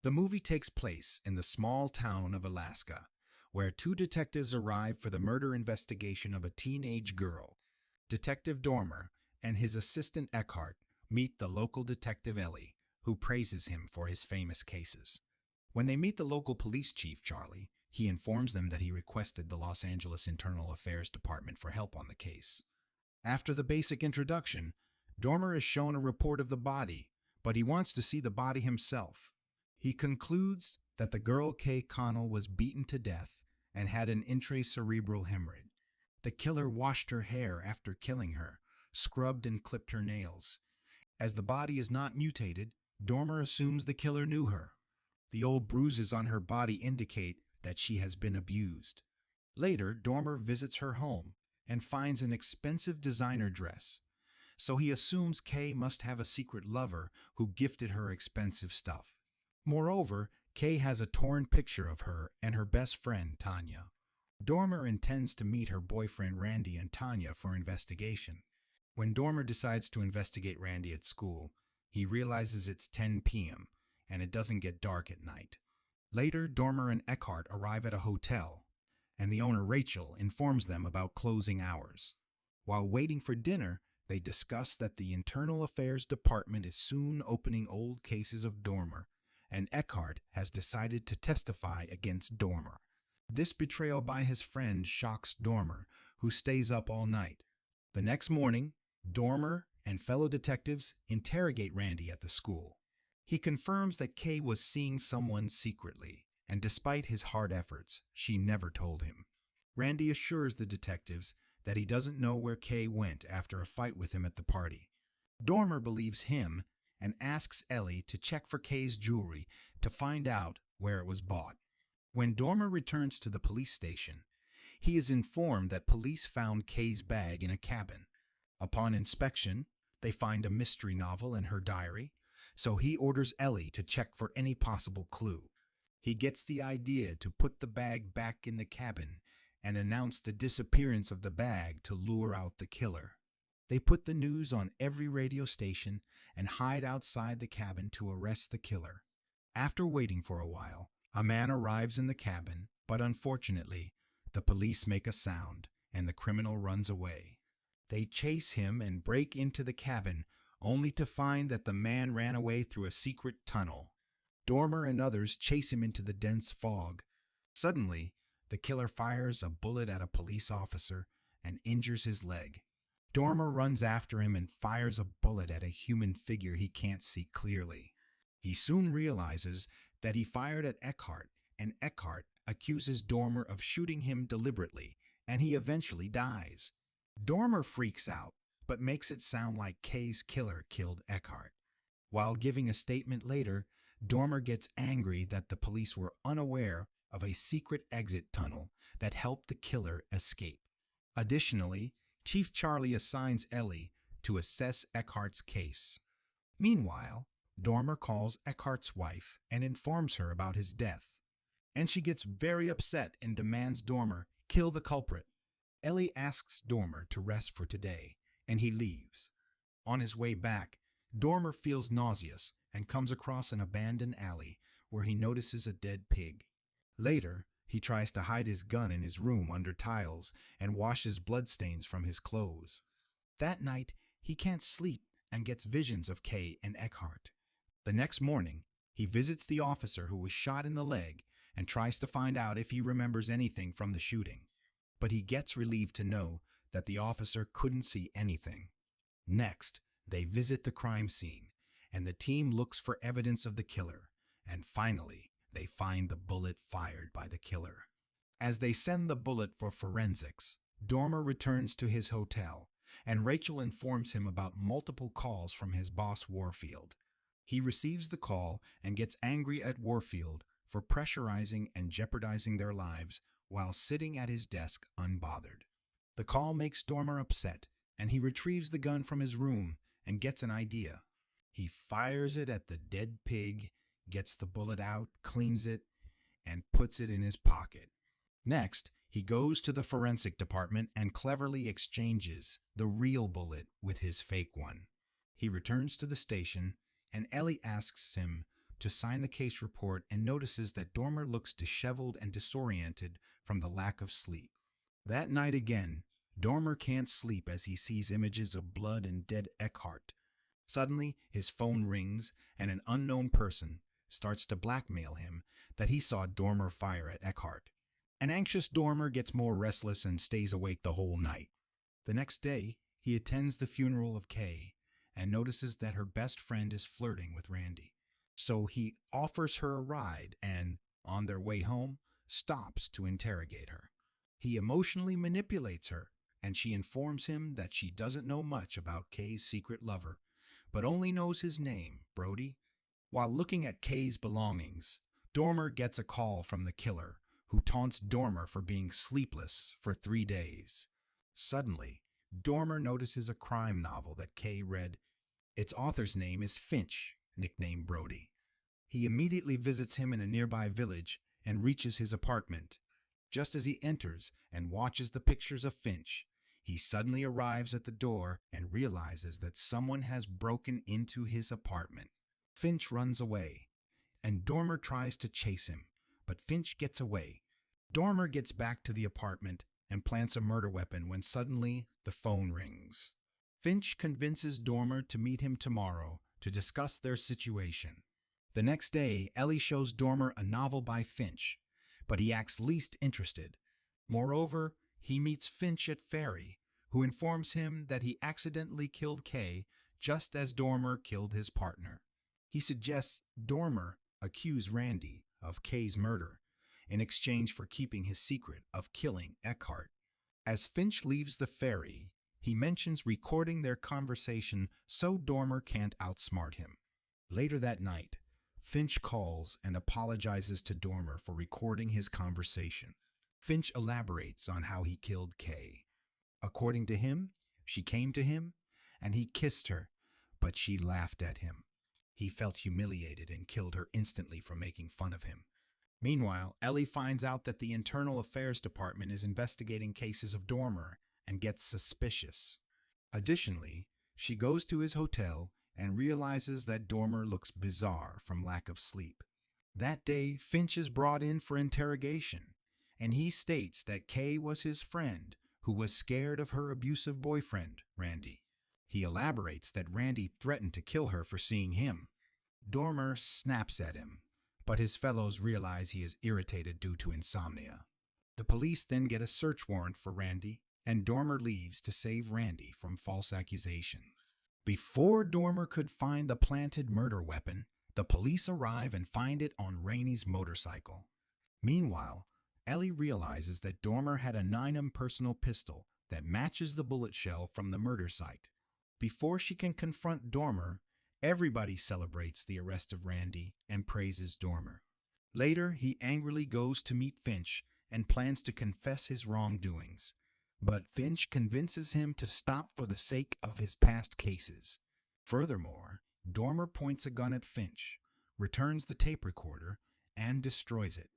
The movie takes place in the small town of Alaska, where two detectives arrive for the murder investigation of a teenage girl. Detective Dormer and his assistant Eckhart meet the local detective Ellie, who praises him for his famous cases. When they meet the local police chief, Charlie, he informs them that he requested the Los Angeles Internal Affairs Department for help on the case. After the basic introduction, Dormer is shown a report of the body, but he wants to see the body himself. He concludes that the girl Kay Connell was beaten to death and had an intracerebral hemorrhage. The killer washed her hair after killing her, scrubbed and clipped her nails. As the body is not mutated, Dormer assumes the killer knew her. The old bruises on her body indicate that she has been abused. Later, Dormer visits her home and finds an expensive designer dress, so he assumes Kay must have a secret lover who gifted her expensive stuff. Moreover, Kay has a torn picture of her and her best friend, Tanya. Dormer intends to meet her boyfriend Randy and Tanya for investigation. When Dormer decides to investigate Randy at school, he realizes it's 10 p.m. and it doesn't get dark at night. Later, Dormer and Eckhart arrive at a hotel, and the owner Rachel informs them about closing hours. While waiting for dinner, they discuss that the Internal Affairs Department is soon opening old cases of Dormer, and Eckhart has decided to testify against Dormer. This betrayal by his friend shocks Dormer, who stays up all night. The next morning, Dormer and fellow detectives interrogate Randy at the school. He confirms that Kay was seeing someone secretly, and despite his hard efforts, she never told him. Randy assures the detectives that he doesn't know where Kay went after a fight with him at the party. Dormer believes him and asks Ellie to check for Kay's jewelry to find out where it was bought. When Dormer returns to the police station, he is informed that police found Kay's bag in a cabin. Upon inspection, they find a mystery novel in her diary, so he orders Ellie to check for any possible clue. He gets the idea to put the bag back in the cabin and announce the disappearance of the bag to lure out the killer. They put the news on every radio station and hide outside the cabin to arrest the killer. After waiting for a while, a man arrives in the cabin, but unfortunately, the police make a sound and the criminal runs away. They chase him and break into the cabin, only to find that the man ran away through a secret tunnel. Dormer and others chase him into the dense fog. Suddenly, the killer fires a bullet at a police officer and injures his leg. Dormer runs after him and fires a bullet at a human figure he can't see clearly. He soon realizes that he fired at Eckhart, and Eckhart accuses Dormer of shooting him deliberately, and he eventually dies. Dormer freaks out, but makes it sound like Kay's killer killed Eckhart. While giving a statement later, Dormer gets angry that the police were unaware of a secret exit tunnel that helped the killer escape. Additionally, Chief Charlie assigns Ellie to assess Eckhart's case. Meanwhile, Dormer calls Eckhart's wife and informs her about his death, and she gets very upset and demands Dormer kill the culprit. Ellie asks Dormer to rest for today, and he leaves. On his way back, Dormer feels nauseous and comes across an abandoned alley where he notices a dead pig. Later, he tries to hide his gun in his room under tiles and washes bloodstains from his clothes. That night, he can't sleep and gets visions of Kay and Eckhart. The next morning, he visits the officer who was shot in the leg and tries to find out if he remembers anything from the shooting. But he gets relieved to know that the officer couldn't see anything. Next, they visit the crime scene, and the team looks for evidence of the killer, and finally, they find the bullet fired by the killer. As they send the bullet for forensics, Dormer returns to his hotel, and Rachel informs him about multiple calls from his boss Warfield. He receives the call and gets angry at Warfield for pressurizing and jeopardizing their lives while sitting at his desk unbothered. The call makes Dormer upset, and he retrieves the gun from his room and gets an idea. He fires it at the dead pig, gets the bullet out, cleans it, and puts it in his pocket. Next, he goes to the forensic department and cleverly exchanges the real bullet with his fake one. He returns to the station, and Ellie asks him to sign the case report and notices that Dormer looks disheveled and disoriented from the lack of sleep. That night again, Dormer can't sleep as he sees images of blood and dead Eckhart. Suddenly, his phone rings and an unknown person starts to blackmail him that he saw Dormer fire at Eckhart. An anxious Dormer gets more restless and stays awake the whole night. The next day, he attends the funeral of Kay and notices that her best friend is flirting with Randy. So he offers her a ride and, on their way home, stops to interrogate her. He emotionally manipulates her, and she informs him that she doesn't know much about Kay's secret lover, but only knows his name, Brody. While looking at Kay's belongings, Dormer gets a call from the killer, who taunts Dormer for being sleepless for 3 days. Suddenly, Dormer notices a crime novel that Kay read. Its author's name is Finch, nicknamed Brody. He immediately visits him in a nearby village and reaches his apartment. Just as he enters and watches the pictures of Finch, he suddenly arrives at the door and realizes that someone has broken into his apartment. Finch runs away, and Dormer tries to chase him, but Finch gets away. Dormer gets back to the apartment and plants a murder weapon when suddenly the phone rings. Finch convinces Dormer to meet him tomorrow to discuss their situation. The next day, Ellie shows Dormer a novel by Finch, but he acts least interested. Moreover, he meets Finch at Ferry, who informs him that he accidentally killed Kay just as Dormer killed his partner. He suggests Dormer accuse Randy of Kay's murder in exchange for keeping his secret of killing Eckhart. As Finch leaves the ferry, he mentions recording their conversation so Dormer can't outsmart him. Later that night, Finch calls and apologizes to Dormer for recording his conversation. Finch elaborates on how he killed Kay. According to him, she came to him and he kissed her, but she laughed at him. He felt humiliated and killed her instantly for making fun of him. Meanwhile, Ellie finds out that the Internal Affairs Department is investigating cases of Dormer and gets suspicious. Additionally, she goes to his hotel and realizes that Dormer looks bizarre from lack of sleep. That day, Finch is brought in for interrogation, and he states that Kay was his friend who was scared of her abusive boyfriend, Randy. He elaborates that Randy threatened to kill her for seeing him. Dormer snaps at him, but his fellows realize he is irritated due to insomnia. The police then get a search warrant for Randy, and Dormer leaves to save Randy from false accusation. Before Dormer could find the planted murder weapon, the police arrive and find it on Rainey's motorcycle. Meanwhile, Ellie realizes that Dormer had a 9mm personal pistol that matches the bullet shell from the murder site. Before she can confront Dormer, everybody celebrates the arrest of Randy and praises Dormer. Later, he angrily goes to meet Finch and plans to confess his wrongdoings. But Finch convinces him to stop for the sake of his past cases. Furthermore, Dormer points a gun at Finch, returns the tape recorder, and destroys it.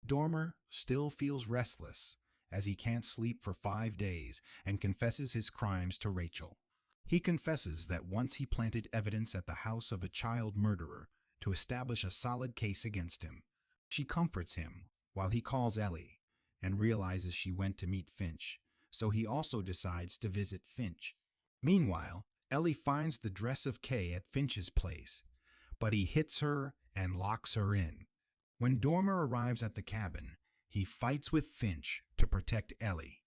Dormer still feels restless, as he can't sleep for 5 days, and confesses his crimes to Rachel. He confesses that once he planted evidence at the house of a child murderer to establish a solid case against him. She comforts him while he calls Ellie and realizes she went to meet Finch, so he also decides to visit Finch. Meanwhile, Ellie finds the dress of Kay at Finch's place, but he hits her and locks her in. When Dormer arrives at the cabin, he fights with Finch to protect Ellie.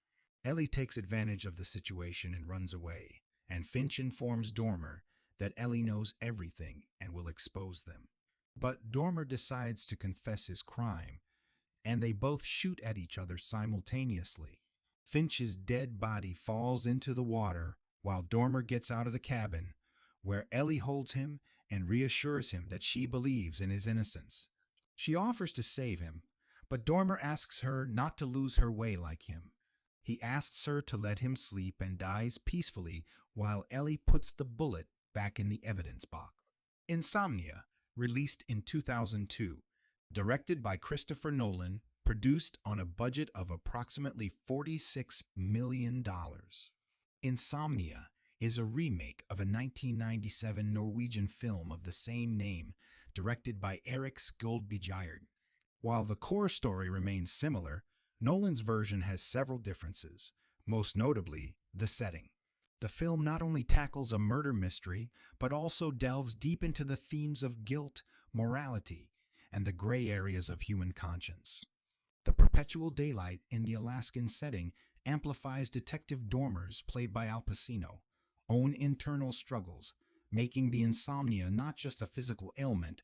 Ellie takes advantage of the situation and runs away, and Finch informs Dormer that Ellie knows everything and will expose them. But Dormer decides to confess his crime, and they both shoot at each other simultaneously. Finch's dead body falls into the water while Dormer gets out of the cabin, where Ellie holds him and reassures him that she believes in his innocence. She offers to save him, but Dormer asks her not to lose her way like him. He asks her to let him sleep and dies peacefully while Ellie puts the bullet back in the evidence box. Insomnia, released in 2002, directed by Christopher Nolan, produced on a budget of approximately $46 million. Insomnia is a remake of a 1997 Norwegian film of the same name directed by Eric Skjold-Bejeyard. While the core story remains similar, Nolan's version has several differences, most notably the setting. The film not only tackles a murder mystery, but also delves deep into the themes of guilt, morality, and the gray areas of human conscience. The perpetual daylight in the Alaskan setting amplifies Detective Dormer's, played by Al Pacino, own internal struggles, making the insomnia not just a physical ailment,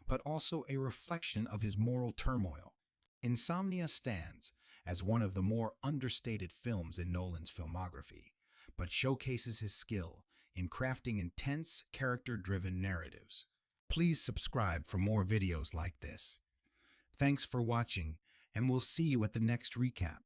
but also a reflection of his moral turmoil. Insomnia stands as one of the more understated films in Nolan's filmography, but showcases his skill in crafting intense, character-driven narratives. Please subscribe for more videos like this. Thanks for watching, and we'll see you at the next recap.